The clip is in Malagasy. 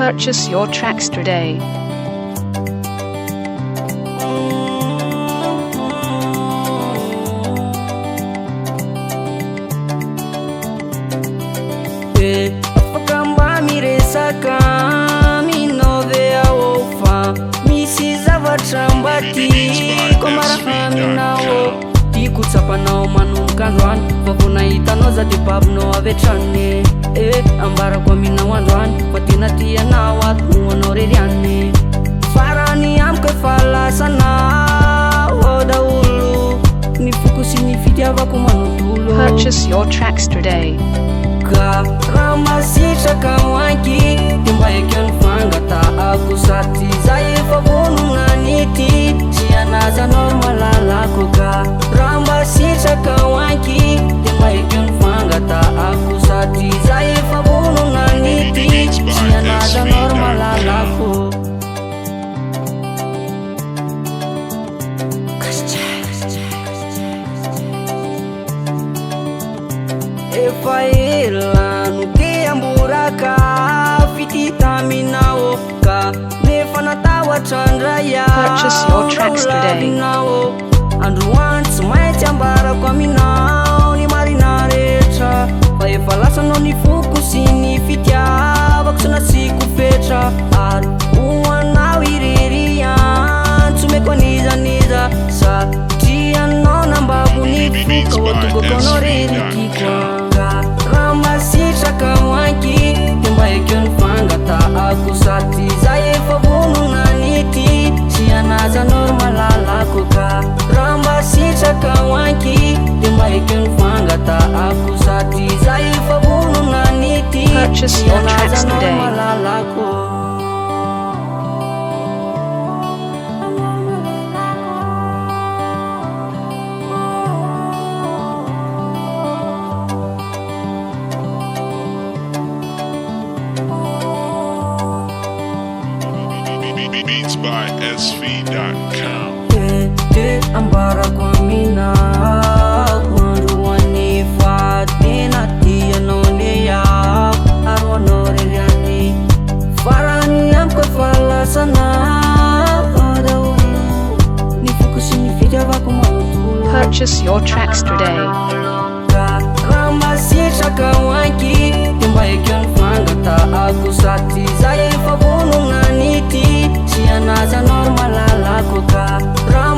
Purchase your tracks today. Afaka miresaka minove aofa misy zavatra mbati komarahaminao tiako tsapanao manomboka androany vao nahitanao za de babinao avy hatrany ambarako aminao androany fa tena tianao ato anao reriany farany amiko efa lasanao daholo ny foko sy ny fitiavako manodolo. Purchase your tracks today. Raha masitraka hoanky de mba eky ny fangatahako sady zay efa vonona nity sy anazanao malalako ka raha masitraka hoanky de mba eky ny fangatahako sady zay efa vonona nity sy anazanao malalako. Efa ela no ke amboraka fititaminao ka nefa natahotra andray Purchase your tracks today. Androany tsy maintsy ambarako aminao ny marina rehetra fa efa lasanao ny foko sy ny fitiavako sy nasiko fetra ary hoanao irery antso meko anizaniza satria anao nambako ny foka otoboko anao reritiko. Masitraka hoanky de mba eky ny fangatahako sady zay efa vonona nity sy anazanao malalako ka raha masitraka hoanky de mba eky ny fangatahako sady zay efa vonona nity sy anazanao malalako. Beats by SV.com. Ambarako aminao androany fa tena tianao leako ary anao reriany farany amiko efa lasanao daholo ny foko sy ny fitiavako manodolo. Purchase your tracks today. Raha masitraka hoanky de mba eky ny fangatahako sady zay efa vonona nity sy anazanao malalako ka raha